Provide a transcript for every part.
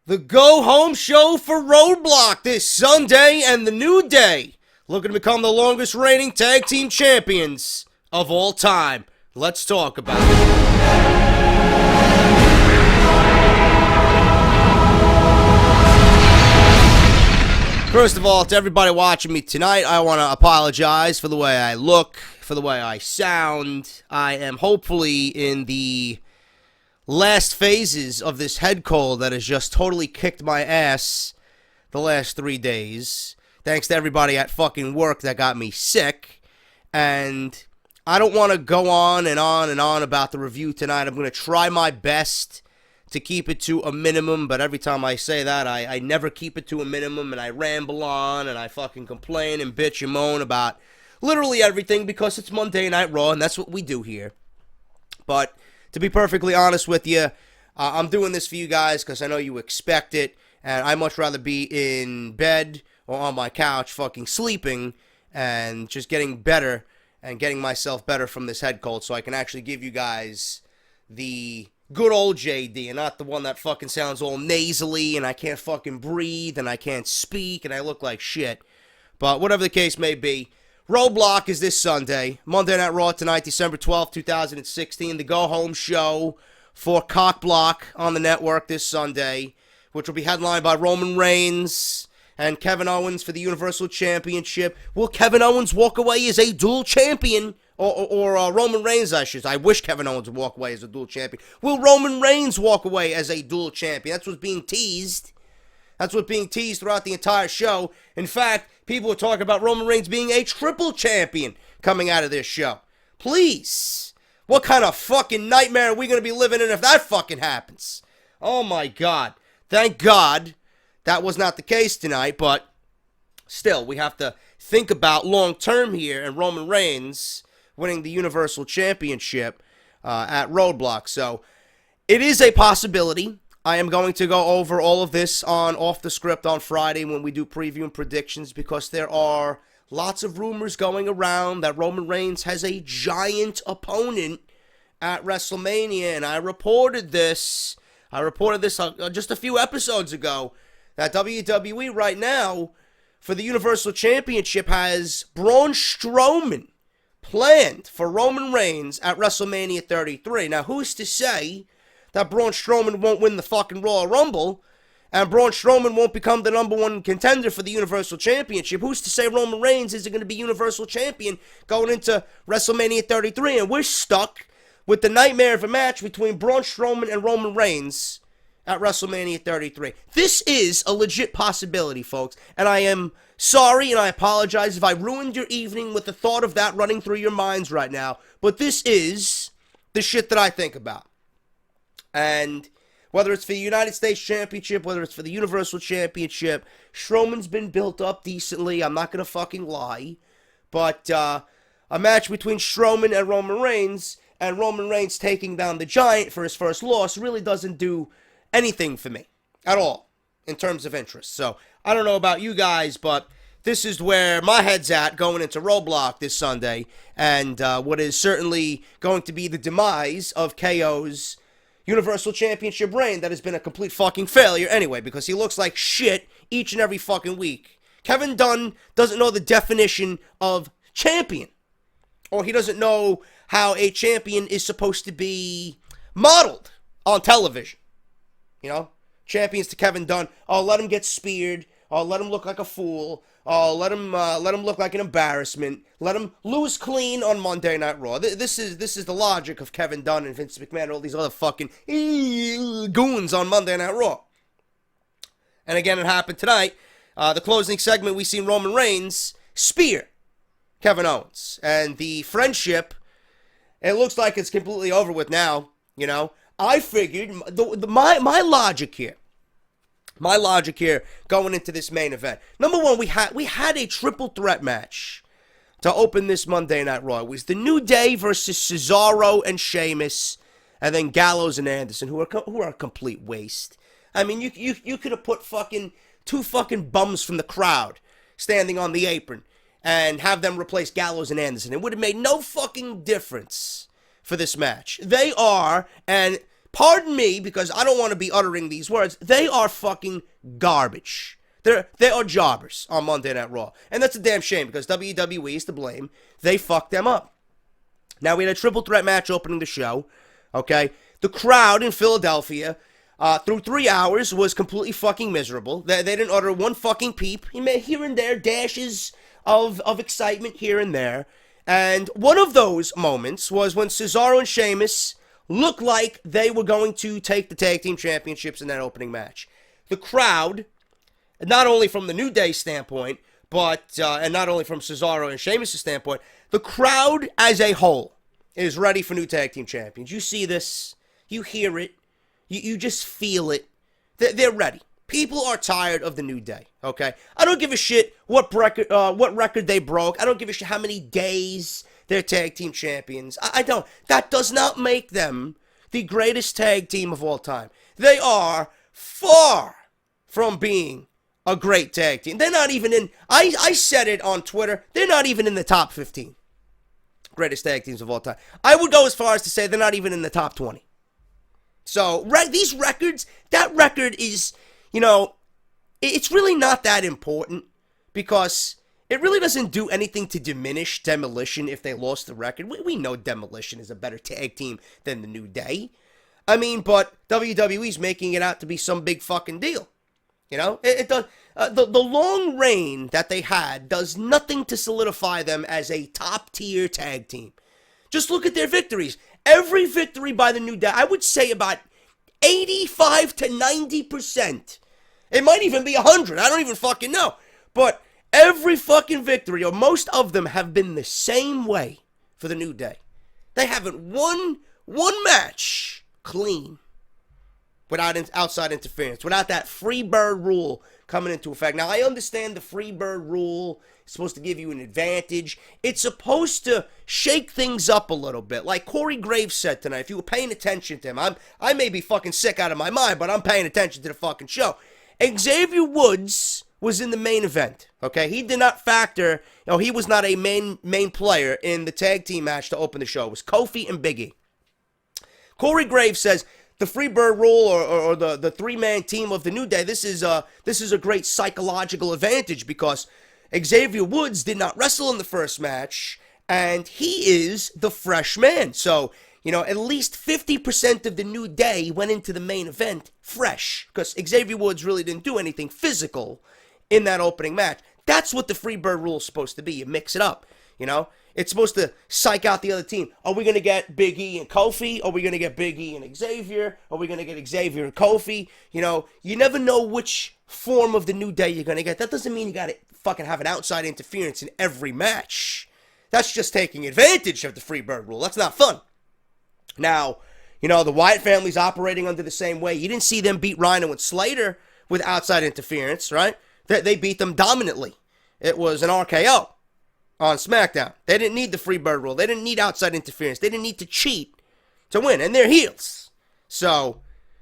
The go-home show for Roadblock this Sunday, and the New Day looking to become the longest reigning tag team champions of all time. Let's talk about it. First of all, to everybody watching me tonight, I want to apologize for the way I look, for the way I sound. I am hopefully in the last phases of this head cold that has just totally kicked my ass the last 3 days. Thanks to everybody at fucking work that got me sick. And I don't want to go on and on and on about the review tonight. I'm going to try my best to keep it to a minimum, but every time I say that, I never keep it to a minimum, and I ramble on, and I fucking complain and bitch and moan about literally everything because it's Monday Night Raw, and that's what we do here. But to be perfectly honest with you, I'm doing this for you guys because I know you expect it, and I'd much rather be in bed or on my couch fucking sleeping and just getting better and getting myself better from this head cold so I can actually give you guys the good old JD and not the one that fucking sounds all nasally and I can't fucking breathe and I can't speak and I look like shit. But whatever the case may be, Roadblock is this Sunday. Monday Night Raw tonight, December 12th, 2016. The go-home show for Cockblock on the network this Sunday, which will be headlined by Roman Reigns and Kevin Owens for the Universal Championship. Will Kevin Owens walk away as a dual champion? Or Roman Reigns, I wish Kevin Owens would walk away as a dual champion. Will Roman Reigns walk away as a dual champion? That's what's being teased. That's what's being teased throughout the entire show. In fact, people are talking about Roman Reigns being a triple champion coming out of this show. Please. What kind of fucking nightmare are we going to be living in if that fucking happens? Oh my God. Thank God that was not the case tonight, but still, we have to think about long term here and Roman Reigns winning the Universal Championship at Roadblock. So it is a possibility. I am going to go over all of this on Off The Script on Friday when we do preview and predictions because there are lots of rumors going around that Roman Reigns has a giant opponent at WrestleMania, and I reported this just a few episodes ago, that WWE right now for the Universal Championship has Braun Strowman planned for Roman Reigns at WrestleMania 33. Now, who's to say that Braun Strowman won't win the fucking Royal Rumble and Braun Strowman won't become the number one contender for the Universal Championship? Who's to say Roman Reigns isn't going to be Universal Champion going into WrestleMania 33? And we're stuck with the nightmare of a match between Braun Strowman and Roman Reigns at WrestleMania 33. This is a legit possibility, folks, and I am sorry and I apologize if I ruined your evening with the thought of that running through your minds right now, but this is the shit that I think about. And whether it's for the United States Championship, whether it's for the Universal Championship, Strowman's been built up decently, I'm not going to fucking lie, but a match between Strowman and Roman Reigns taking down the Giant for his first loss really doesn't do anything for me at all in terms of interest. So I don't know about you guys, but this is where my head's at going into Roadblock this Sunday, and what is certainly going to be the demise of KO's Universal Championship reign that has been a complete fucking failure anyway, because he looks like shit each and every fucking week. Kevin Dunn doesn't know the definition of champion, or he doesn't know how a champion is supposed to be modeled on television. You know, champions to Kevin Dunn, oh, let him get speared, oh, let him look like a fool, oh, let him look like an embarrassment, let him lose clean on Monday Night Raw. This is the logic of Kevin Dunn and Vince McMahon and all these other fucking goons on Monday Night Raw. And again, it happened tonight. The closing segment, we seen Roman Reigns spear Kevin Owens, and the friendship, it looks like it's completely over with now. You know, I figured my logic here going into this main event. Number one, we had a triple threat match to open this Monday Night Raw. It was the New Day versus Cesaro and Sheamus, and then Gallows and Anderson, who are a complete waste. I mean, you could have put fucking two fucking bums from the crowd standing on the apron and have them replace Gallows and Anderson. It would have made no fucking difference for this match. They are, and pardon me, because I don't want to be uttering these words, they are fucking garbage. They are jobbers on Monday Night Raw. And that's a damn shame, because WWE is to blame. They fucked them up. Now, we had a triple threat match opening the show, okay? The crowd in Philadelphia, through 3 hours, was completely fucking miserable. They didn't utter one fucking peep. You may here and there dashes of excitement here and there. And one of those moments was when Cesaro and Sheamus looked like they were going to take the tag team championships in that opening match. The crowd, not only from the New Day standpoint, but and not only from Cesaro and Sheamus' standpoint, the crowd as a whole is ready for new tag team champions. You see this, you hear it, you just feel it. They're ready. People are tired of the New Day, okay? I don't give a shit what record they broke. I don't give a shit how many days they're tag team champions. I don't. That does not make them the greatest tag team of all time. They are far from being a great tag team. They're not even in, I said it on Twitter, they're not even in the top 15 greatest tag teams of all time. I would go as far as to say they're not even in the top 20. So, these records, that record is, you know, it's really not that important, because it really doesn't do anything to diminish Demolition if they lost the record. We know Demolition is a better tag team than the New Day. I mean, but WWE's making it out to be some big fucking deal. You know, it does. The long reign that they had does nothing to solidify them as a top-tier tag team. Just look at their victories. Every victory by the New Day, I would say about 85 to 90%. It might even be 100. I don't even fucking know. But every fucking victory, or most of them, have been the same way for the New Day. They haven't won one match clean without outside interference, without that free bird rule coming into effect. Now, I understand the free bird rule is supposed to give you an advantage. It's supposed to shake things up a little bit. Like Corey Graves said tonight, if you were paying attention to him, I may be fucking sick out of my mind, but I'm paying attention to the fucking show. Xavier Woods was in the main event, okay? He did not factor, he was not a main player in the tag team match to open the show. It was Kofi and Big E. Corey Graves says, the Freebird rule or the three-man team of the New Day, this is a great psychological advantage, because Xavier Woods did not wrestle in the first match, and he is the fresh man. So, at least 50% of the New Day went into the main event fresh, because Xavier Woods really didn't do anything physical in that opening match. That's what the Freebird rule is supposed to be. You mix it up, It's supposed to psych out the other team. Are we going to get Big E and Kofi? Are we going to get Big E and Xavier? Are we going to get Xavier and Kofi? You never know which form of the New Day you're going to get. That doesn't mean you got to fucking have an outside interference in every match. That's just taking advantage of the Freebird rule. That's not fun. Now, the Wyatt family's operating under the same way. You didn't see them beat Rhino and Slater with outside interference, right? They beat them dominantly. It was an RKO on SmackDown. They didn't need the Freebird rule. They didn't need outside interference. They didn't need to cheat to win. And they're heels. So,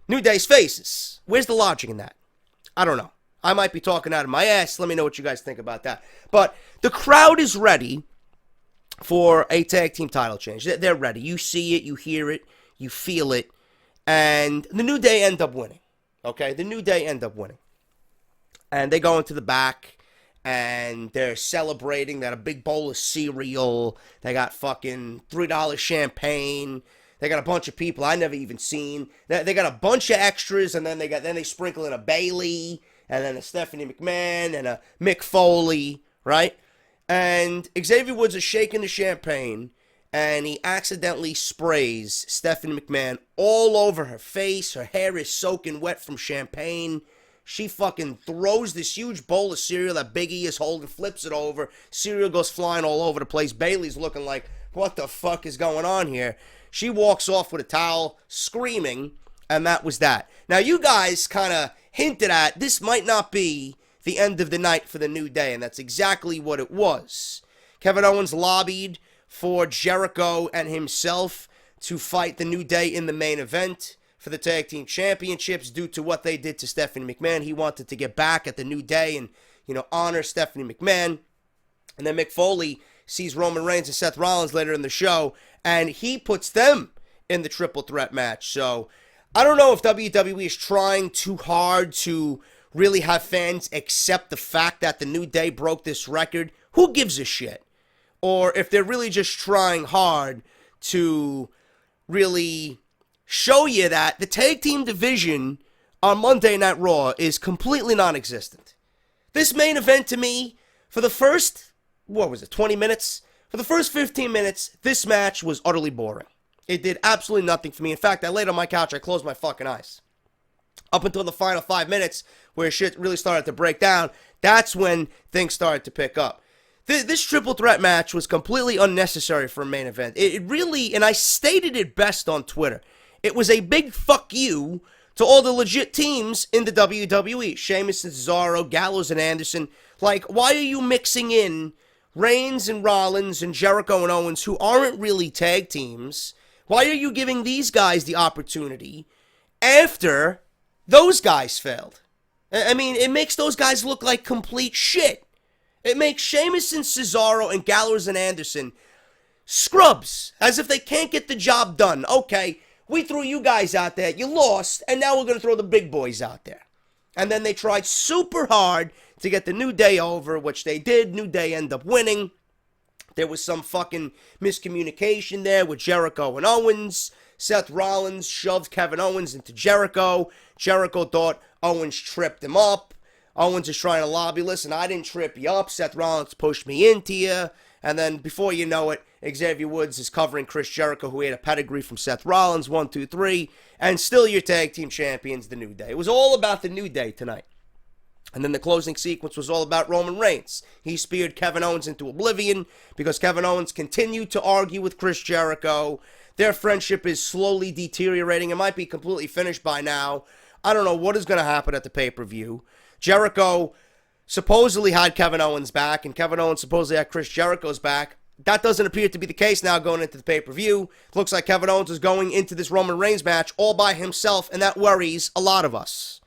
New Day's faces. Where's the logic in that? I don't know. I might be talking out of my ass. Let me know what you guys think about that. But the crowd is ready for a tag team title change. They're ready. You see it. You hear it. You feel it. And the New Day end up winning. Okay? The New Day end up winning. And they go into the back, and they're celebrating. They got a big bowl of cereal. They got fucking $3 champagne. They got a bunch of people I never even seen. They got a bunch of extras, and then they sprinkle in a Bayley, and then a Stephanie McMahon, and a Mick Foley, right? And Xavier Woods is shaking the champagne, and he accidentally sprays Stephanie McMahon all over her face. Her hair is soaking wet from champagne. She fucking throws this huge bowl of cereal that Big E is holding, flips it over. Cereal goes flying all over the place. Bayley's looking like, what the fuck is going on here? She walks off with a towel, screaming, and that was that. Now, you guys kind of hinted at this might not be the end of the night for the New Day, and that's exactly what it was. Kevin Owens lobbied for Jericho and himself to fight the New Day in the main event for the tag team championships due to what they did to Stephanie McMahon. He wanted to get back at the New Day and, honor Stephanie McMahon. And then Mick Foley sees Roman Reigns and Seth Rollins later in the show, and he puts them in the triple threat match. So I don't know if WWE is trying too hard to really have fans accept the fact that the New Day broke this record. Who gives a shit? Or if they're really just trying hard to really show you that the tag team division on Monday Night Raw is completely non-existent. This main event to me, for the first, 20 minutes? For the first 15 minutes, this match was utterly boring. It did absolutely nothing for me. In fact, I laid on my couch, I closed my fucking eyes. Up until the final 5 minutes, where shit really started to break down, that's when things started to pick up. This triple threat match was completely unnecessary for a main event. It really, and I stated it best on Twitter, it was a big fuck you to all the legit teams in the WWE. Sheamus and Cesaro, Gallows and Anderson. Like, why are you mixing in Reigns and Rollins and Jericho and Owens, who aren't really tag teams? Why are you giving these guys the opportunity after those guys failed? I mean, it makes those guys look like complete shit. It makes Sheamus and Cesaro and Gallows and Anderson scrubs, as if they can't get the job done. Okay, we threw you guys out there, you lost, and now we're going to throw the big boys out there. And then they tried super hard to get the New Day over, which they did. New Day end up winning. There was some fucking miscommunication there with Jericho and Owens. Seth Rollins shoved Kevin Owens into Jericho. Jericho thought Owens tripped him up. Owens is trying to lobby, listen, I didn't trip you up. Seth Rollins pushed me into you. And then before you know it, Xavier Woods is covering Chris Jericho, who had a pedigree from Seth Rollins, 1, 2, 3. And still your tag team champions, the New Day. It was all about the New Day tonight. And then the closing sequence was all about Roman Reigns. He speared Kevin Owens into oblivion because Kevin Owens continued to argue with Chris Jericho. Their friendship is slowly deteriorating. It might be completely finished by now. I don't know what is going to happen at the pay-per-view. Jericho supposedly had Kevin Owens back, and Kevin Owens supposedly had Chris Jericho's back. That doesn't appear to be the case now going into the pay-per-view. Looks like Kevin Owens is going into this Roman Reigns match all by himself, and that worries a lot of us.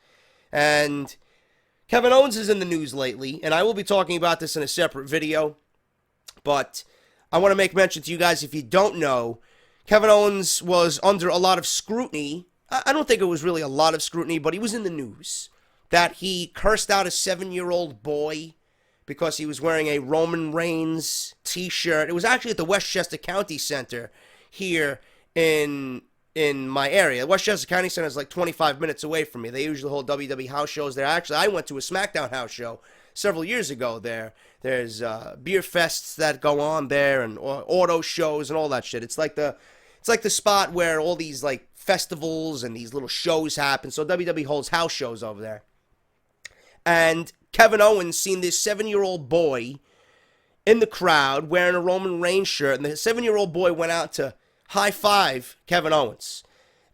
And Kevin Owens is in the news lately, and I will be talking about this in a separate video, but I want to make mention to you guys, if you don't know, Kevin Owens was under a lot of scrutiny. I don't think it was really a lot of scrutiny, but he was in the news that he cursed out a 7-year-old boy because he was wearing a Roman Reigns t-shirt. It was actually at the Westchester County Center here in my area. Westchester County Center is like 25 minutes away from me. They usually hold WWE house shows there. Actually, I went to a SmackDown house show several years ago there. There's beer fests that go on there and auto shows and all that shit. It's like the spot where all these like festivals and these little shows happen. So WWE holds house shows over there. And Kevin Owens seen this 7-year-old boy in the crowd wearing a Roman Reigns shirt, and the 7-year-old boy went out to high-five Kevin Owens.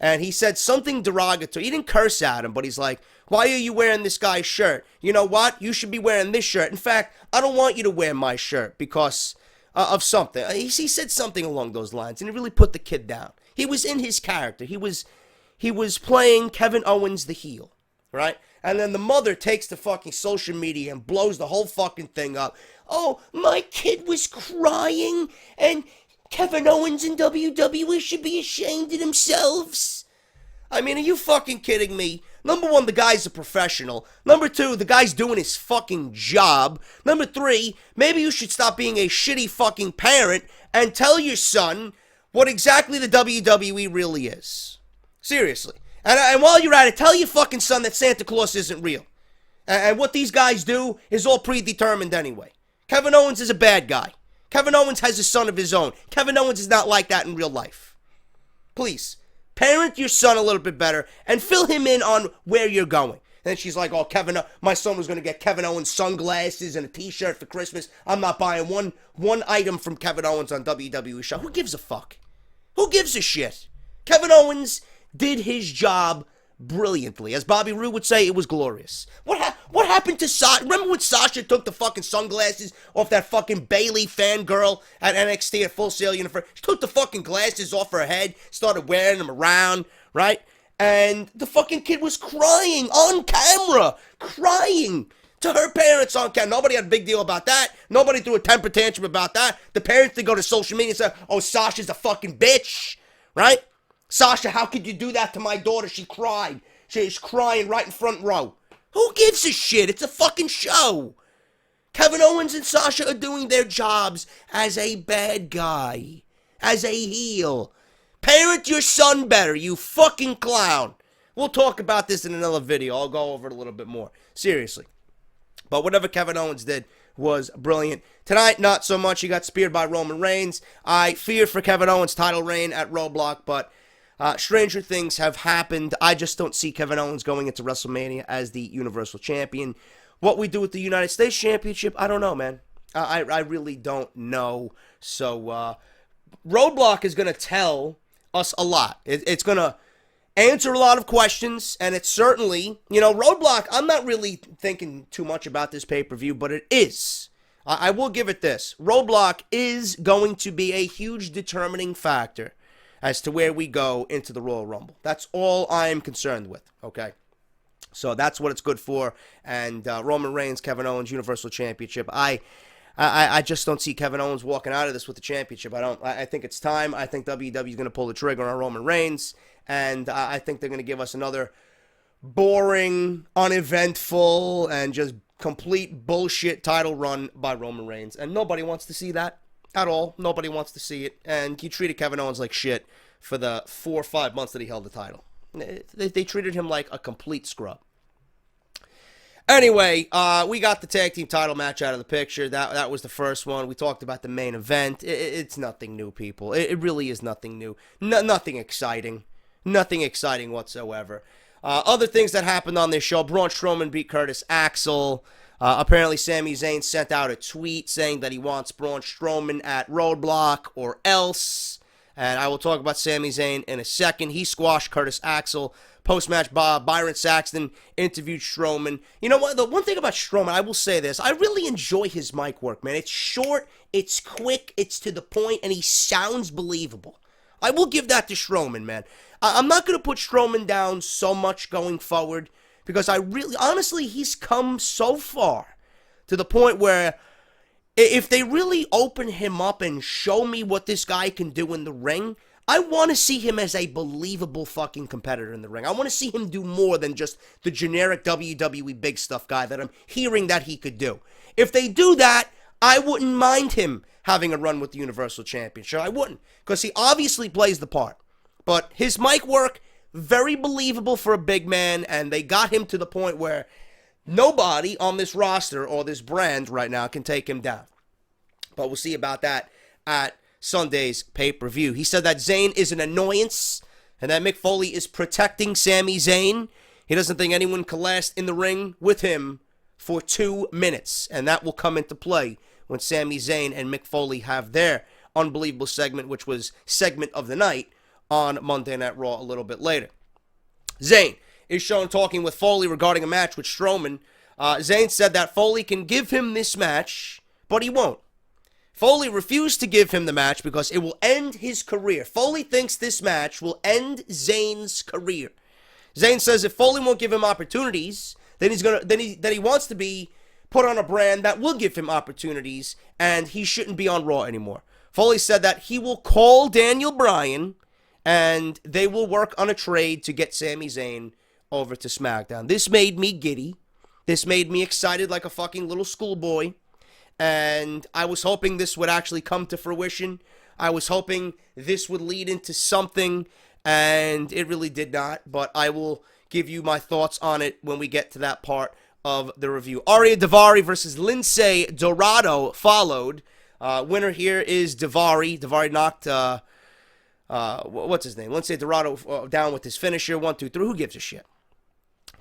And he said something derogatory. He didn't curse at him, but he's like, why are you wearing this guy's shirt? You know what? You should be wearing this shirt. In fact, I don't want you to wear my shirt because of something. He said something along those lines, and it really put the kid down. He was in his character. He was playing Kevin Owens the heel, right? And then the mother takes to fucking social media and blows the whole fucking thing up. Oh, my kid was crying, and Kevin Owens and WWE should be ashamed of themselves. I mean, are you fucking kidding me? Number one, the guy's a professional. Number two, the guy's doing his fucking job. Number three, maybe you should stop being a shitty fucking parent and tell your son what exactly the WWE really is. Seriously. And while you're at it, tell your fucking son that Santa Claus isn't real. And what these guys do is all predetermined anyway. Kevin Owens is a bad guy. Kevin Owens has a son of his own. Kevin Owens is not like that in real life. Please, parent your son a little bit better and fill him in on where you're going. And then she's like, oh, my son was going to get Kevin Owens sunglasses and a t-shirt for Christmas. I'm not buying one item from Kevin Owens on WWE show. Who gives a fuck? Who gives a shit? Kevin Owens did his job brilliantly. As Bobby Roode would say, it was glorious. What happened to Sasha? Remember when Sasha took the fucking sunglasses off that fucking Bayley fangirl at NXT at Full Sail Universe? She took the fucking glasses off her head, started wearing them around, right? And the fucking kid was crying on camera. Crying to her parents on camera. Nobody had a big deal about that. Nobody threw a temper tantrum about that. The parents did go to social media and say, oh, Sasha's a fucking bitch, right? Sasha, how could you do that to my daughter? She cried. She's crying right in front row. Who gives a shit? It's a fucking show. Kevin Owens and Sasha are doing their jobs as a bad guy, as a heel. Parent your son better, you fucking clown. We'll talk about this in another video. I'll go over it a little bit more. Seriously. But whatever Kevin Owens did was brilliant. Tonight, not so much. He got speared by Roman Reigns. I fear for Kevin Owens' title reign at Roadblock, but stranger things have happened. I just don't see Kevin Owens going into WrestleMania as the Universal Champion. What we do with the United States Championship, I don't know, man. I really don't know. So, Roadblock is going to tell us a lot. It's going to answer a lot of questions, and it's certainly, Roadblock, I'm not really thinking too much about this pay-per-view, but it is. I will give it this. Roadblock is going to be a huge determining factor as to where we go into the Royal Rumble. That's all I am concerned with, okay? So that's what it's good for, and Roman Reigns, Kevin Owens, Universal Championship. I just don't see Kevin Owens walking out of this with the championship. I think it's time. I think WWE is going to pull the trigger on Roman Reigns, and I think they're going to give us another boring, uneventful, and just complete bullshit title run by Roman Reigns. And nobody wants to see that at all. Nobody wants to see it. And he treated Kevin Owens like shit for the 4 or 5 months that he held the title. They treated him like a complete scrub. Anyway, we got the tag team title match out of the picture. That was the first one. We talked about the main event. It's nothing new, people. It really is nothing new. Nothing exciting. Nothing exciting whatsoever. Other things that happened on this show. Braun Strowman beat Curtis Axel. Apparently, Sami Zayn sent out a tweet saying that he wants Braun Strowman at Roadblock or else. And I will talk about Sami Zayn in a second. He squashed Curtis Axel. Post-match, Byron Saxton interviewed Strowman. You know what? The one thing about Strowman, I will say this. I really enjoy his mic work, man. It's short, it's quick, it's to the point, and he sounds believable. I will give that to Strowman, man. I'm not going to put Strowman down so much going forward because honestly, he's come so far to the point where if they really open him up and show me what this guy can do in the ring, I want to see him as a believable fucking competitor in the ring. I want to see him do more than just the generic WWE big stuff guy that I'm hearing that he could do. If they do that, I wouldn't mind him having a run with the Universal Championship. I wouldn't, because he obviously plays the part. But his mic work, very believable for a big man, and they got him to the point where nobody on this roster or this brand right now can take him down. But we'll see about that at Sunday's pay-per-view. He said that Zayn is an annoyance and that Mick Foley is protecting Sami Zayn. He doesn't think anyone can last in the ring with him for 2 minutes, and that will come into play when Sami Zayn and Mick Foley have their unbelievable segment, which was segment of the night on Monday Night Raw a little bit later. Zayn is shown talking with Foley regarding a match with Strowman. Zayn said that Foley can give him this match, but he won't. Foley refused to give him the match because it will end his career. Foley thinks this match will end Zayn's career. Zayn says if Foley won't give him opportunities, then he wants to be put on a brand that will give him opportunities, and he shouldn't be on Raw anymore. Foley said that he will call Daniel Bryan, and they will work on a trade to get Sami Zayn over to SmackDown. This made me giddy. This made me excited like a fucking little schoolboy. And I was hoping this would actually come to fruition. I was hoping this would lead into something, and it really did not. But I will give you my thoughts on it when we get to that part of the review. Ariya Daivari versus Lince Dorado followed. Winner here is Daivari. Daivari knocked, what's his name? Lince Dorado down with his finisher. 1, 2, 3. Who gives a shit?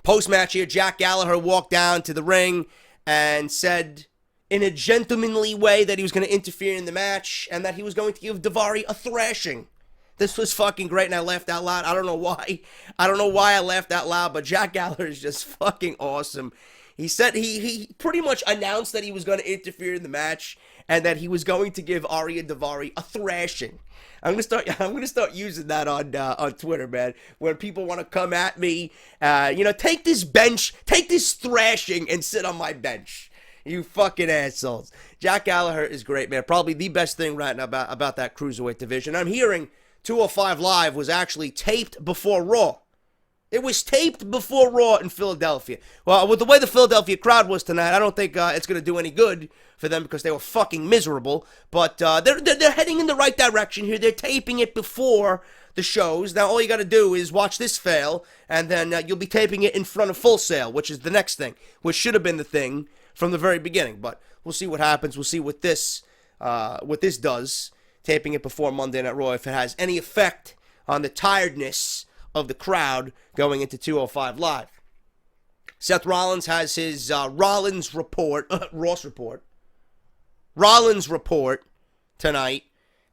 Post-match here, Jack Gallagher walked down to the ring and said in a gentlemanly way that he was going to interfere in the match and that he was going to give Daivari a thrashing. This was fucking great, and I laughed out loud. I don't know why. I don't know why I laughed out loud, but Jack Gallagher is just fucking awesome. He said he pretty much announced that he was going to interfere in the match and that he was going to give Ariya Daivari a thrashing. I'm gonna start using that on Twitter, man. When people want to come at me, take this thrashing and sit on my bench. You fucking assholes. Jack Gallagher is great, man. Probably the best thing right now about that Cruiserweight division. I'm hearing 205 Live was actually taped before Raw. It was taped before Raw in Philadelphia. Well, with the way the Philadelphia crowd was tonight, I don't think it's going to do any good for them because they were fucking miserable. But they're heading in the right direction here. They're taping it before the shows. Now, all you got to do is watch this fail, and then you'll be taping it in front of Full Sail, which is the next thing, which should have been the thing from the very beginning. But we'll see what happens. We'll see what this does, taping it before Monday Night Raw, if it has any effect on the tiredness of the crowd going into 205 Live. Seth Rollins has his Rollins report tonight.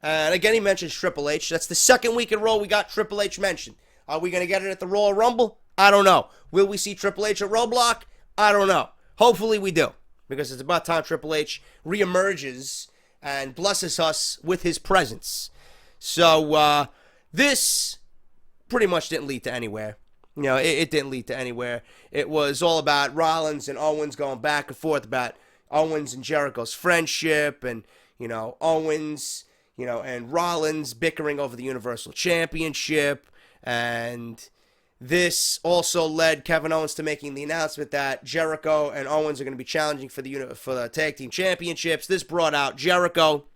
And again, he mentions Triple H. That's the second week in a row we got Triple H mentioned. Are we going to get it at the Royal Rumble? I don't know. Will we see Triple H at Roadblock? I don't know. Hopefully we do, because it's about time Triple H reemerges and blesses us with his presence. So this pretty much didn't lead to anywhere. You know, it didn't lead to anywhere. It was all about Rollins and Owens going back and forth about Owens and Jericho's friendship, and, you know, Owens, you know, and Rollins bickering over the Universal Championship. And this also led Kevin Owens to making the announcement that Jericho and Owens are going to be challenging for the Tag Team Championships. This brought out Jericho.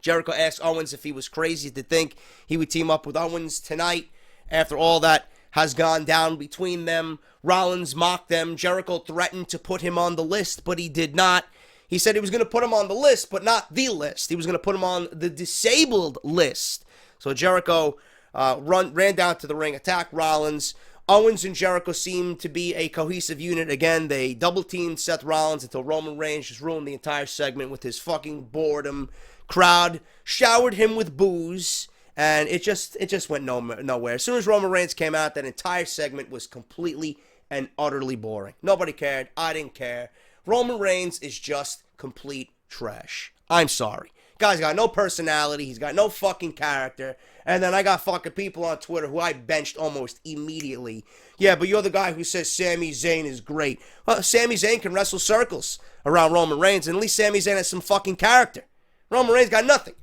Jericho asked Owens if he was crazy to think he would team up with Owens tonight after all that has gone down between them. Rollins mocked them. Jericho threatened to put him on the list, but he did not. He said he was going to put him on the list, but not the list. He was going to put him on the disabled list. So Jericho ran down to the ring, attacked Rollins. Owens and Jericho seemed to be a cohesive unit again. They double-teamed Seth Rollins until Roman Reigns just ruined the entire segment with his fucking boredom. Crowd showered him with booze, and it just went nowhere. As soon as Roman Reigns came out, that entire segment was completely and utterly boring. Nobody cared. I didn't care. Roman Reigns is just complete trash. I'm sorry. Guy's got no personality. He's got no fucking character. And then I got fucking people on Twitter who I benched almost immediately. Yeah, but you're the guy who says Sami Zayn is great. Well, Sami Zayn can wrestle circles around Roman Reigns, and at least Sami Zayn has some fucking character. Roman Reigns got nothing.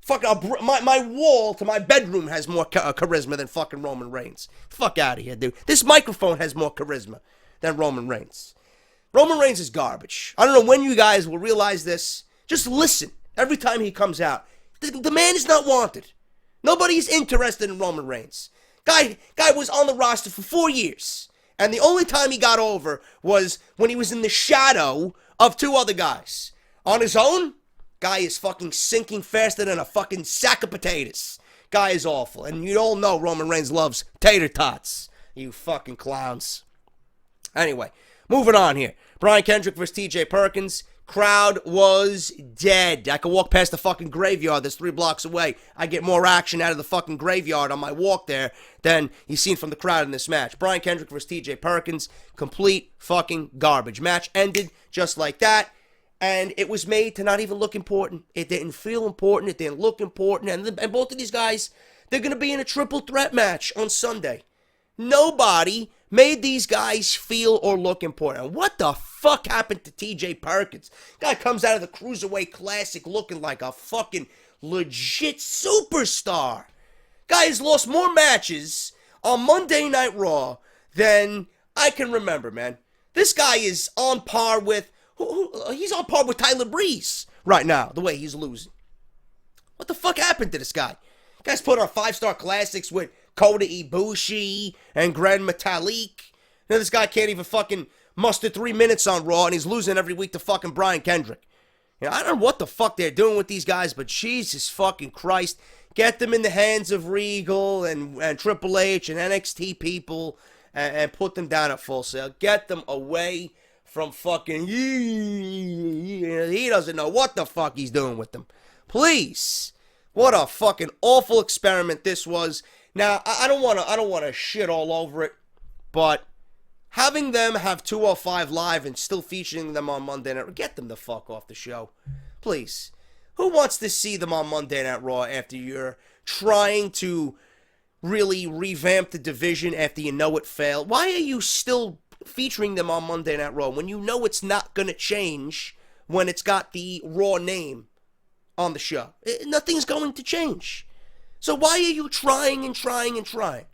Fuck, my wall to my bedroom has more charisma than fucking Roman Reigns. Fuck out of here, dude. This microphone has more charisma than Roman Reigns. Roman Reigns is garbage. I don't know when you guys will realize this. Just listen every time he comes out. The man is not wanted. Nobody's interested in Roman Reigns. Guy was on the roster for 4 years. And the only time he got over was when he was in the shadow of two other guys. On his own, guy is fucking sinking faster than a fucking sack of potatoes. Guy is awful. And you all know Roman Reigns loves tater tots. You fucking clowns. Anyway, moving on here. Brian Kendrick versus TJ Perkins. Crowd was dead. I could walk past the fucking graveyard that's 3 blocks away. I get more action out of the fucking graveyard on my walk there than you've seen from the crowd in this match. Brian Kendrick versus TJ Perkins. Complete fucking garbage. Match ended just like that. And it was made to not even look important. It didn't feel important. It didn't look important. And both of these guys, they're going to be in a triple threat match on Sunday. Nobody made these guys feel or look important. What the fuck happened to TJ Perkins? Guy comes out of the Cruiserweight Classic looking like a fucking legit superstar. Guy has lost more matches on Monday Night Raw than I can remember, man. This guy is on par with... he's on par with Tyler Breeze right now, the way he's losing. What the fuck happened to this guy? Guy's put on 5-star classics with Kota Ibushi and Gran Metalik. Now this guy can't even fucking muster 3 minutes on Raw, and he's losing every week to fucking Brian Kendrick. You know, I don't know what the fuck they're doing with these guys, but Jesus fucking Christ. Get them in the hands of Regal and Triple H and NXT people and put them down at Full Sail. Get them away from fucking... He doesn't know what the fuck he's doing with them. Please. What a fucking awful experiment this was. Now, I don't want to shit all over it, but having them have 205 Live and still featuring them on Monday Night, get them the fuck off the show. Please. Who wants to see them on Monday Night Raw after you're trying to really revamp the division after you know it failed? Why are you still featuring them on Monday Night Raw when you know it's not going to change when it's got the Raw name on the show? Nothing's going to change. So why are you trying and trying and trying?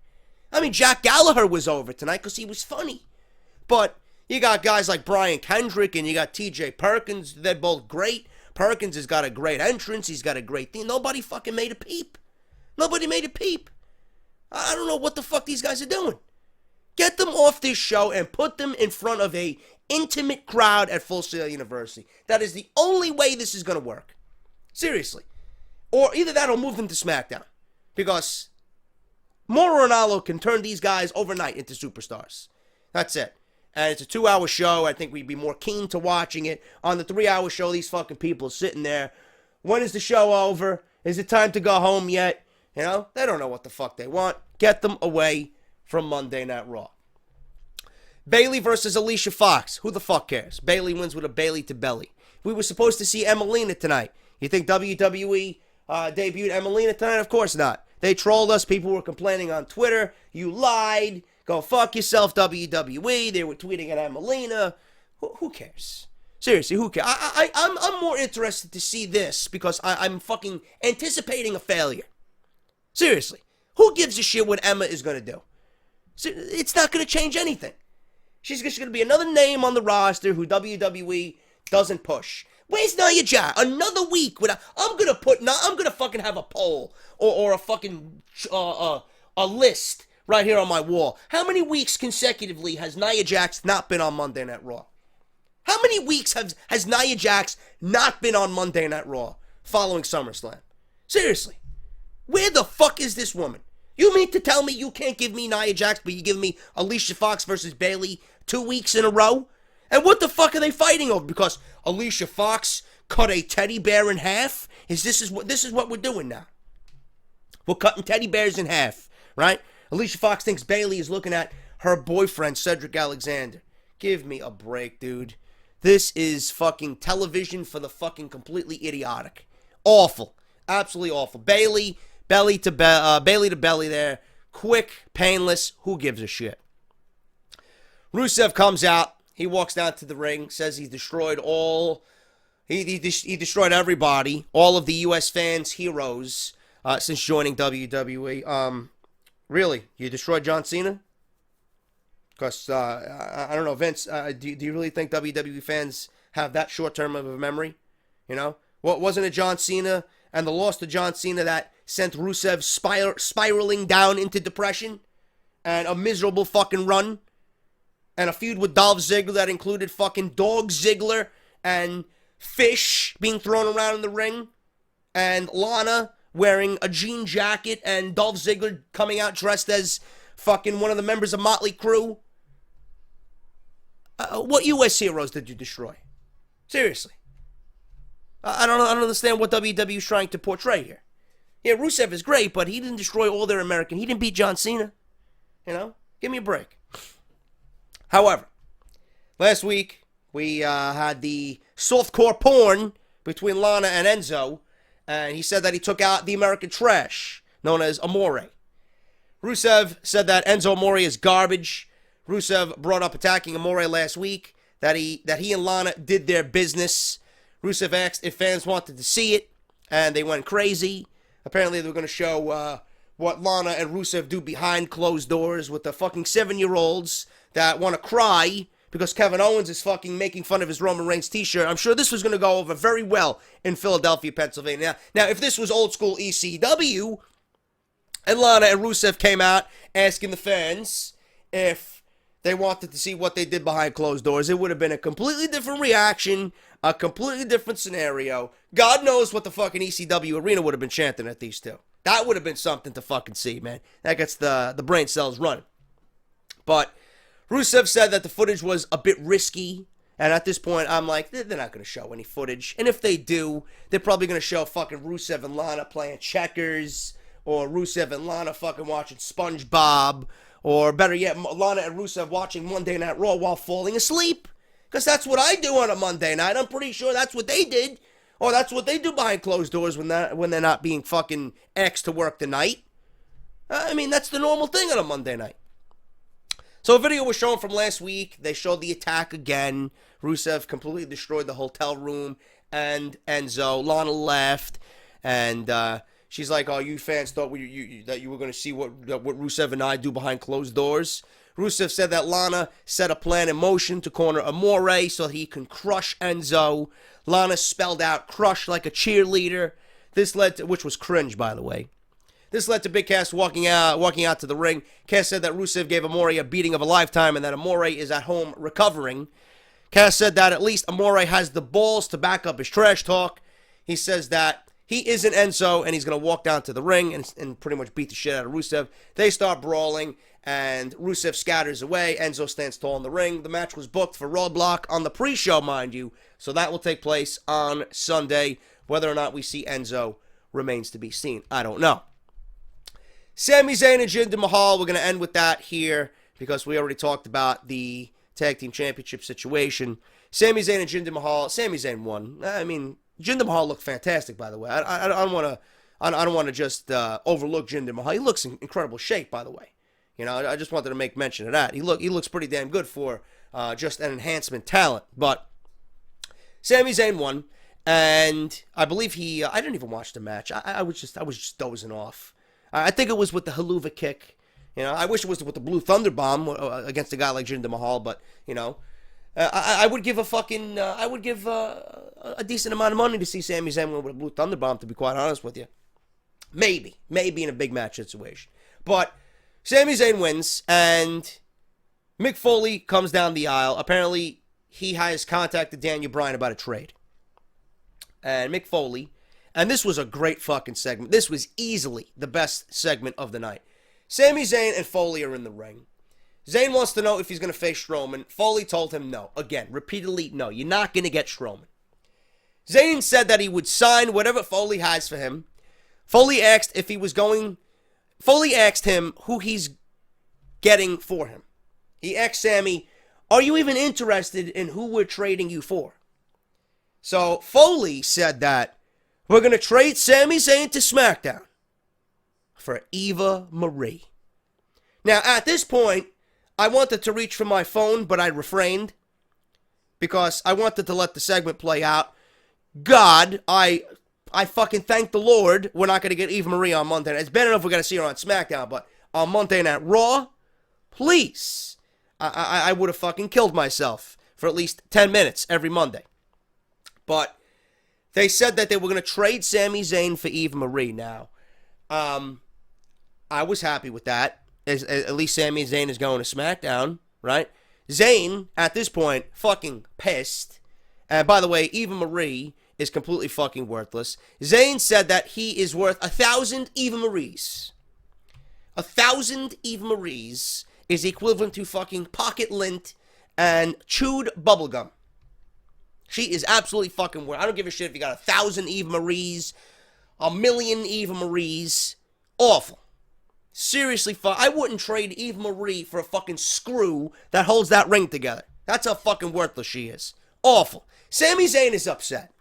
I mean, Jack Gallagher was over tonight because he was funny. But you got guys like Brian Kendrick and you got TJ Perkins. They're both great. Perkins has got a great entrance. He's got a great theme. Nobody fucking made a peep. Nobody made a peep. I don't know what the fuck these guys are doing. Get them off this show and put them in front of a intimate crowd at Full Sail University. That is the only way this is going to work. Seriously. Or either that or move them to SmackDown. Because Mauro Ranallo can turn these guys overnight into superstars. That's it. And it's a 2-hour show. I think we'd be more keen to watching it. On the 3-hour show, these fucking people are sitting there. When is the show over? Is it time to go home yet? You know, they don't know what the fuck they want. Get them away from Monday Night Raw. Bayley versus Alicia Fox. Who the fuck cares? Bayley wins with a Bayley to belly. We were supposed to see Emelina tonight. You think WWE debuted Emelina tonight? Of course not. They trolled us. People were complaining on Twitter. You lied. Go fuck yourself, WWE. They were tweeting at Emelina. Who cares? Seriously, who cares? I'm more interested to see this because I'm fucking anticipating a failure. Seriously. Who gives a shit what Emma is going to do? It's not going to change anything. She's just going to be another name on the roster who WWE doesn't push. Where's Nia Jax? Another week without. I'm going to fucking have a poll or a fucking a list right here on my wall. How many weeks consecutively has Nia Jax not been on Monday Night Raw? How many weeks has Nia Jax not been on Monday Night Raw following SummerSlam? Seriously. Where the fuck is this woman? You mean to tell me you can't give me Nia Jax, but you give me Alicia Fox versus Bayley 2 weeks in a row? And what the fuck are they fighting over? Because Alicia Fox cut a teddy bear in half? This is what we're doing now. We're cutting teddy bears in half, right? Alicia Fox thinks Bayley is looking at her boyfriend, Cedric Alexander. Give me a break, dude. This is fucking television for the fucking completely idiotic. Awful. Absolutely awful. Bayley to belly there. Quick, painless. Who gives a shit? Rusev comes out. He walks down to the ring. Says he destroyed all. He destroyed everybody. All of the U.S. fans' heroes since joining WWE. Really? You destroyed John Cena? Because, I don't know, Vince, do you really think WWE fans have that short term of a memory? You know? What, wasn't it John Cena and the loss to John Cena that sent Rusev spiraling down into depression? And a miserable fucking run? And a feud with Dolph Ziggler that included fucking Dog Ziggler and Fish being thrown around in the ring? And Lana wearing a jean jacket and Dolph Ziggler coming out dressed as fucking one of the members of Motley Crue? What U.S. heroes did you destroy? Seriously. I don't understand what WWE is trying to portray here. Yeah, Rusev is great, but he didn't destroy all their American. He didn't beat John Cena. You know? Give me a break. However, last week we had the softcore porn between Lana and Enzo, and he said that he took out the American trash, known as Amore. Rusev said that Enzo Amore is garbage. Rusev brought up attacking Amore last week, that he and Lana did their business. Rusev asked if fans wanted to see it, and they went crazy. Apparently they were going to show what Lana and Rusev do behind closed doors with the fucking 7-year-olds that want to cry because Kevin Owens is fucking making fun of his Roman Reigns t-shirt. I'm sure this was going to go over very well in Philadelphia, Pennsylvania. Now, if this was old school ECW and Lana and Rusev came out asking the fans if they wanted to see what they did behind closed doors, it would have been a completely different reaction, a completely different scenario. God knows what the fucking ECW arena would have been chanting at these two. That would have been something to fucking see, man. That gets the brain cells running. But Rusev said that the footage was a bit risky. And at this point, I'm like, they're not going to show any footage. And if they do, they're probably going to show fucking Rusev and Lana playing checkers. Or Rusev and Lana fucking watching SpongeBob. Or better yet, Lana and Rusev watching Monday Night Raw while falling asleep. Because that's what I do on a Monday night. I'm pretty sure that's what they did. Or that's what they do behind closed doors when they're not being fucking asked to work the night. I mean, that's the normal thing on a Monday night. So a video was shown from last week. They showed the attack again. Rusev completely destroyed the hotel room and Enzo. Lana left, and She's like, "Oh, you fans thought that you were going to see what Rusev and I do behind closed doors." Rusev said that Lana set a plan in motion to corner Amore so he can crush Enzo. Lana spelled out "crush" like a cheerleader. This led to, which was cringe, by the way. This led to Big Cass walking out to the ring. Cass said that Rusev gave Amore a beating of a lifetime and that Amore is at home recovering. Cass said that at least Amore has the balls to back up his trash talk. He says that he isn't Enzo and he's going to walk down to the ring and pretty much beat the shit out of Rusev. They start brawling and Rusev scatters away. Enzo stands tall in the ring. The match was booked for Roadblock on the pre-show, mind you. So that will take place on Sunday. Whether or not we see Enzo remains to be seen. I don't know. Sami Zayn and Jinder Mahal, we're going to end with that here because we already talked about the Tag Team Championship situation. Sami Zayn and Jinder Mahal. Sami Zayn won. I mean, Jinder Mahal looked fantastic, by the way. I don't want to just overlook Jinder Mahal. He looks in incredible shape, by the way. You know, I just wanted to make mention of that. He looks pretty damn good for just an enhancement talent. But Sami Zayn won, and I believe I didn't even watch the match. I was just dozing off. I think it was with the Haluva kick. You know, I wish it was with the Blue Thunder Bomb against a guy like Jinder Mahal, but you know, I would give a decent amount of money to see Sami Zayn win with a Blue Thunder Bomb. To be quite honest with you, maybe in a big match situation. But Sami Zayn wins, and Mick Foley comes down the aisle. Apparently, he has contacted Daniel Bryan about a trade, and Mick Foley. And this was a great fucking segment. This was easily the best segment of the night. Sami Zayn and Foley are in the ring. Zayn wants to know if he's going to face Strowman. Foley told him no. Again, repeatedly, no. You're not going to get Strowman. Zayn said that he would sign whatever Foley has for him. Foley asked him who he's getting for him. He asked Sami, "Are you even interested in who we're trading you for?" So Foley said that we're going to trade Sami Zayn to SmackDown for Eva Marie. Now, at this point, I wanted to reach for my phone, but I refrained because I wanted to let the segment play out. God, I fucking thank the Lord we're not going to get Eva Marie on Monday. It's bad enough we're going to see her on SmackDown, but on Monday Night Raw, please. I would have fucking killed myself for at least 10 minutes every Monday. But they said that they were going to trade Sami Zayn for Eva Marie. Now, I was happy with that. At least Sami Zayn is going to SmackDown, right? Zayn, at this point, fucking pissed. And by the way, Eva Marie is completely fucking worthless. Zayn said that he is worth 1,000 Eva Maries. 1,000 Eva Maries is equivalent to fucking pocket lint and chewed bubblegum. She is absolutely fucking worth. I don't give a shit if you got 1,000 Eva Maries, 1,000,000 Eva Maries. Awful. Seriously, I wouldn't trade Eva Marie for a fucking screw that holds that ring together. That's how fucking worthless she is. Awful. Sami Zayn is upset.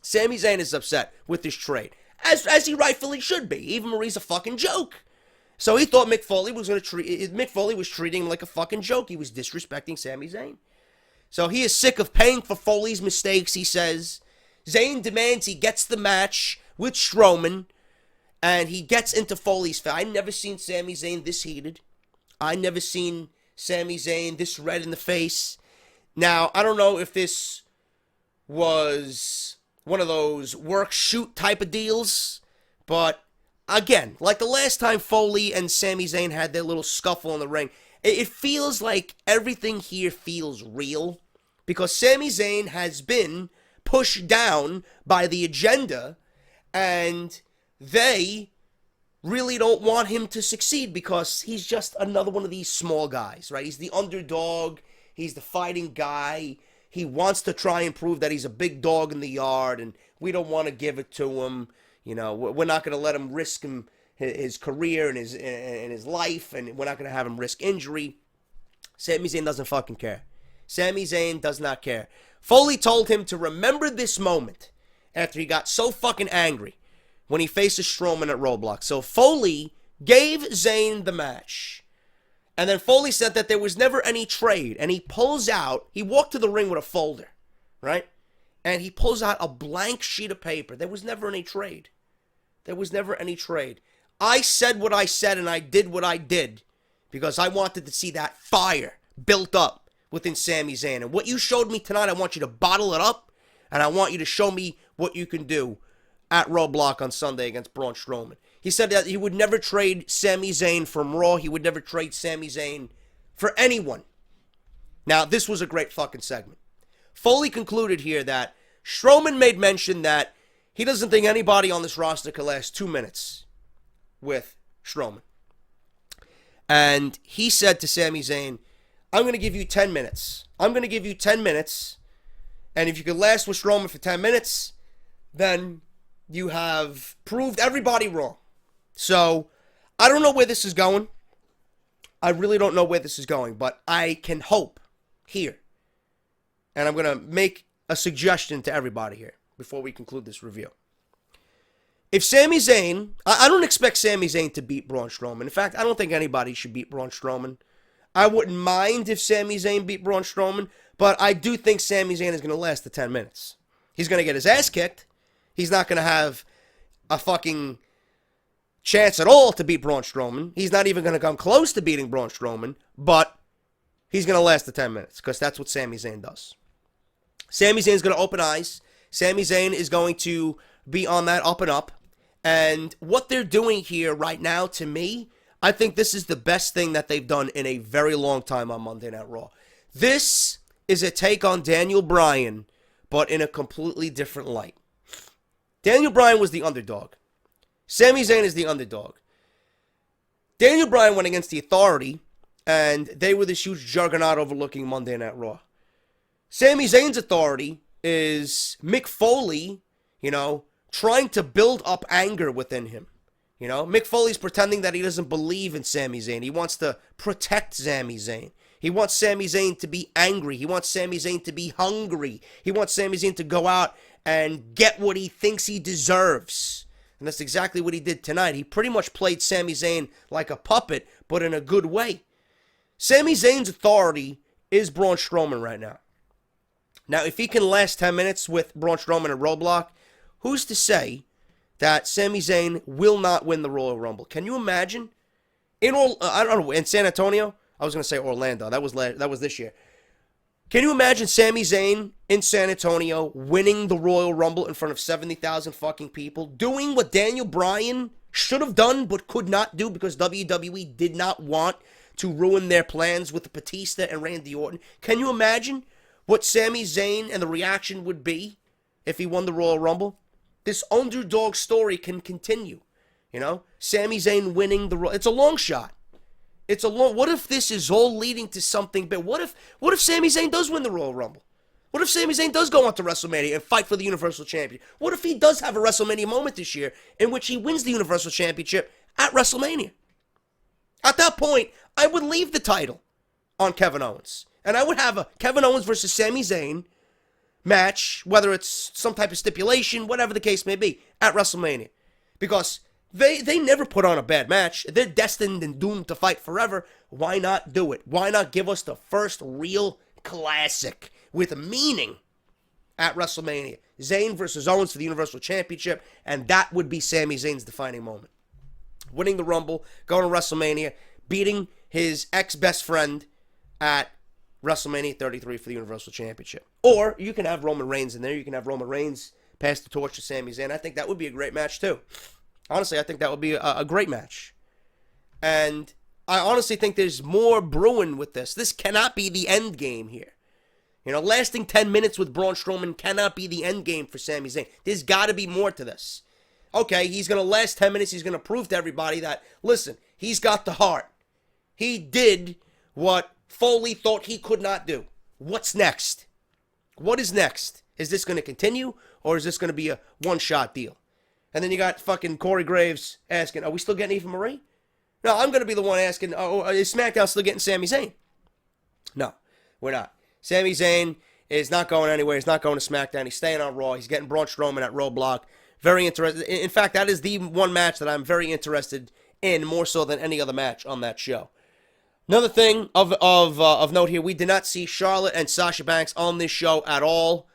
Sami Zayn is upset with this trade, as he rightfully should be. Eva Marie's a fucking joke. So he thought Mick Foley was treating him like a fucking joke. He was disrespecting Sami Zayn. So he is sick of paying for Foley's mistakes, he says. Zayn demands he gets the match with Strowman, and he gets into Foley's face. I've never seen Sami Zayn this heated. I've never seen Sami Zayn this red in the face. Now, I don't know if this was one of those work-shoot type of deals, but again, like the last time Foley and Sami Zayn had their little scuffle in the ring, it feels like everything here feels real because Sami Zayn has been pushed down by the agenda and they really don't want him to succeed because he's just another one of these small guys, right? He's the underdog. He's the fighting guy. He wants to try and prove that he's a big dog in the yard and we don't want to give it to him. You know, we're not going to let him risk his career and his life, and we're not going to have him risk injury. Sami Zayn doesn't fucking care. Sami Zayn does not care. Foley told him to remember this moment after he got so fucking angry when he faces Strowman at Roadblock. So Foley gave Zayn the match. And then Foley said that there was never any trade. And he walked to the ring with a folder, right? And he pulls out a blank sheet of paper. There was never any trade. There was never any trade. I said what I said and I did what I did because I wanted to see that fire built up within Sami Zayn. And what you showed me tonight, I want you to bottle it up, and I want you to show me what you can do at Roadblock on Sunday against Braun Strowman. He said that he would never trade Sami Zayn from Raw. He would never trade Sami Zayn for anyone. Now, this was a great fucking segment. Foley concluded here that Strowman made mention that he doesn't think anybody on this roster could last 2 minutes with Strowman. And he said to Sami Zayn, I'm going to give you 10 minutes. I'm going to give you 10 minutes. And if you could last with Strowman for 10 minutes, then you have proved everybody wrong. So, I don't know where this is going. I really don't know where this is going. But I can hope here. And I'm going to make a suggestion to everybody here before we conclude this review. If Sami Zayn, I don't expect Sami Zayn to beat Braun Strowman. In fact, I don't think anybody should beat Braun Strowman. I wouldn't mind if Sami Zayn beat Braun Strowman, but I do think Sami Zayn is going to last the 10 minutes. He's going to get his ass kicked. He's not going to have a fucking chance at all to beat Braun Strowman. He's not even going to come close to beating Braun Strowman, but he's going to last the 10 minutes because that's what Sami Zayn does. Sami Zayn's going to open eyes. Sami Zayn is going to be on that up and up. And what they're doing here right now, to me, I think this is the best thing that they've done in a very long time on Monday Night Raw. This is a take on Daniel Bryan, but in a completely different light. Daniel Bryan was the underdog. Sami Zayn is the underdog. Daniel Bryan went against the Authority, and they were this huge juggernaut overlooking Monday Night Raw. Sami Zayn's Authority is Mick Foley, trying to build up anger within him. Mick Foley's pretending that he doesn't believe in Sami Zayn. He wants to protect Sami Zayn. He wants Sami Zayn to be angry. He wants Sami Zayn to be hungry. He wants Sami Zayn to go out and get what he thinks he deserves. And that's exactly what he did tonight. He pretty much played Sami Zayn like a puppet, but in a good way. Sami Zayn's Authority is Braun Strowman right now. Now, if he can last 10 minutes with Braun Strowman at Roadblock, who's to say that Sami Zayn will not win the Royal Rumble? Can you imagine? I don't know, in San Antonio? I was going to say Orlando. That was this year. Can you imagine Sami Zayn in San Antonio winning the Royal Rumble in front of 70,000 fucking people, doing what Daniel Bryan should have done but could not do because WWE did not want to ruin their plans with Batista and Randy Orton? Can you imagine what Sami Zayn and the reaction would be if he won the Royal Rumble? This underdog story can continue. Sami Zayn winning the Royal... It's a long shot. What if this is all leading to something big? What if Sami Zayn does win the Royal Rumble? What if Sami Zayn does go on to WrestleMania and fight for the Universal Championship? What if he does have a WrestleMania moment this year in which he wins the Universal Championship at WrestleMania? At that point, I would leave the title on Kevin Owens. And I would have a Kevin Owens versus Sami Zayn match, whether it's some type of stipulation, whatever the case may be, at WrestleMania. Because they never put on a bad match. They're destined and doomed to fight forever. Why not do it? Why not give us the first real classic with meaning at WrestleMania? Zayn versus Owens for the Universal Championship, and that would be Sami Zayn's defining moment. Winning the Rumble, going to WrestleMania, beating his ex-best friend at WrestleMania 33 for the Universal Championship. Or you can have Roman Reigns in there. You can have Roman Reigns pass the torch to Sami Zayn. I think that would be a great match too. Honestly, I think that would be a great match. And I honestly think there's more brewing with this. This cannot be the end game here. Lasting 10 minutes with Braun Strowman cannot be the end game for Sami Zayn. There's got to be more to this. Okay, he's going to last 10 minutes. He's going to prove to everybody that, listen, he's got the heart. He did what Foley thought he could not do. What's next? What is next? Is this going to continue, or is this going to be a one-shot deal? And then you got fucking Corey Graves asking, are we still getting Eva Marie? No, I'm going to be the one asking, is SmackDown still getting Sami Zayn? No, we're not. Sami Zayn is not going anywhere. He's not going to SmackDown. He's staying on Raw. He's getting Braun Strowman at Roadblock. Very interested. In fact, that is the one match that I'm very interested in, more so than any other match on that show. Another thing of note here, we did not see Charlotte and Sasha Banks on this show at all.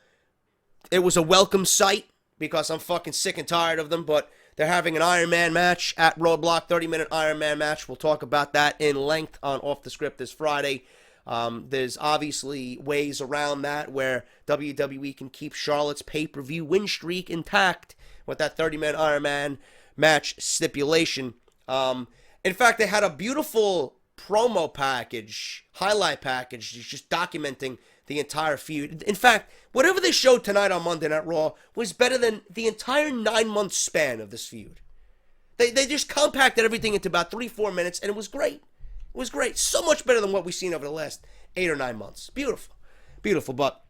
It was a welcome sight because I'm fucking sick and tired of them, but They're having an Iron Man match at Roadblock, 30-minute Iron Man match. We'll talk about that in length on Off the Script this Friday. There's obviously ways around that where WWE can keep Charlotte's pay-per-view win streak intact with that 30-minute Iron Man match stipulation. In fact, they had a beautiful promo package, highlight package, just documenting the entire feud. In fact, whatever they showed tonight on Monday Night Raw was better than the entire 9-month span of this feud. They just compacted everything into about 3-4 minutes, and it was great. It was great. So much better than what we've seen over the last 8 or 9 months. Beautiful. Beautiful. But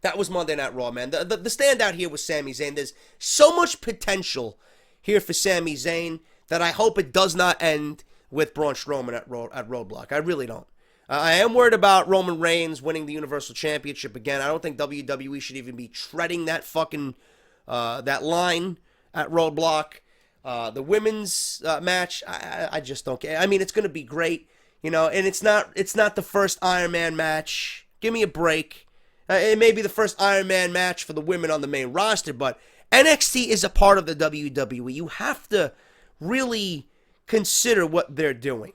that was Monday Night Raw, man. The standout here was Sami Zayn. There's so much potential here for Sami Zayn that I hope it does not end with Braun Strowman at Roadblock. I really don't. I am worried about Roman Reigns winning the Universal Championship again. I don't think WWE should even be treading that fucking that line at Roadblock. The women's match, I just don't care. I mean, it's going to be great, you know, and it's not the first Iron Man match. Give me a break. It may be the first Iron Man match for the women on the main roster, but NXT is a part of the WWE. You have to really consider what they're doing.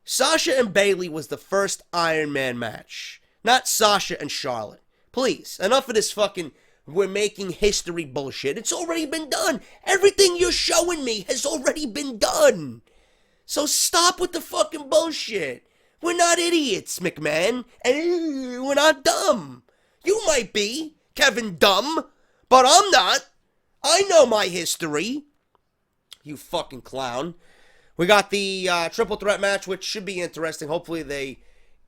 Sasha and Bayley was the first Iron Man match, not Sasha and Charlotte. Please, enough of this fucking we're making history bullshit. It's already been done. Everything you're showing me has already been done. So stop with the fucking bullshit. We're not idiots, McMahon, and we're not dumb. You might be, Kevin Dumb, but I'm not. I know my history. You fucking clown. We got the triple threat match, which should be interesting. Hopefully they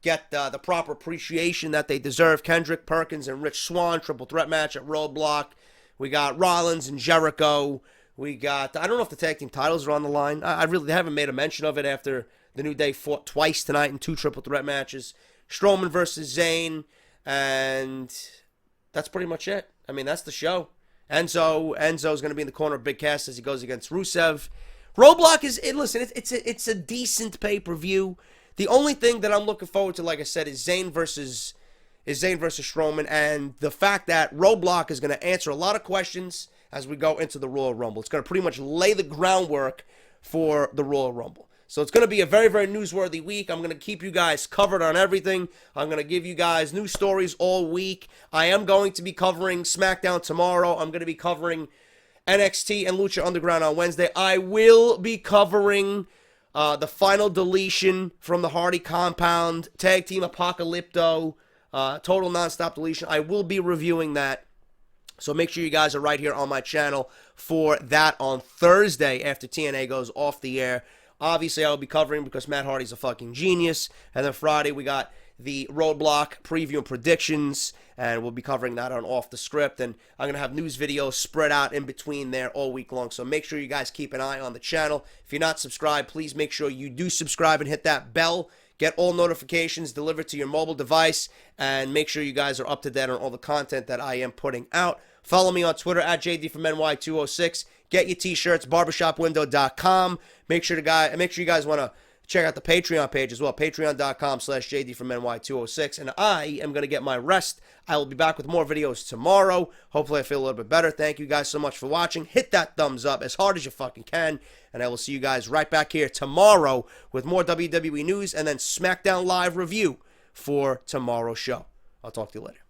get the proper appreciation that they deserve. Kendrick, Perkins, and Rich Swann, triple threat match at Roadblock. We got Rollins and Jericho. We got, I don't know if the tag team titles are on the line. I really haven't made a mention of it after the New Day fought twice tonight in 2 triple threat matches. Strowman versus Zayn. And that's pretty much it. I mean, that's the show. Enzo's going to be in the corner of Big Cass as he goes against Rusev. Roadblock listen, it's a decent pay-per-view. The only thing that I'm looking forward to, like I said, is Zayn versus Strowman, and the fact that Roadblock is going to answer a lot of questions as we go into the Royal Rumble. It's going to pretty much lay the groundwork for the Royal Rumble. So it's going to be a very, very newsworthy week. I'm going to keep you guys covered on everything. I'm going to give you guys news stories all week. I am going to be covering SmackDown tomorrow. I'm going to be covering NXT and Lucha Underground on Wednesday. I will be covering the final deletion from the Hardy Compound, Tag Team Apocalypto, total nonstop deletion. I will be reviewing that. So make sure you guys are right here on my channel for that on Thursday after TNA goes off the air. Obviously, I will be covering because Matt Hardy's a fucking genius. And then Friday, we got the Roadblock preview and predictions, and we'll be covering that on Off the Script. And I'm going to have news videos spread out in between there all week long. So make sure you guys keep an eye on the channel. If you're not subscribed, please make sure you do subscribe and hit that bell. Get all notifications delivered to your mobile device, and make sure you guys are up to date on all the content that I am putting out. Follow me on Twitter at JD from NY206. Get your t-shirts, barbershopwindow.com. Make sure you guys want to check out the Patreon page as well, patreon.com/JD from NY206. And I am going to get my rest. I will be back with more videos tomorrow. Hopefully I feel a little bit better. Thank you guys so much for watching. Hit that thumbs up as hard as you fucking can. And I will see you guys right back here tomorrow with more WWE news and then SmackDown Live review for tomorrow's show. I'll talk to you later.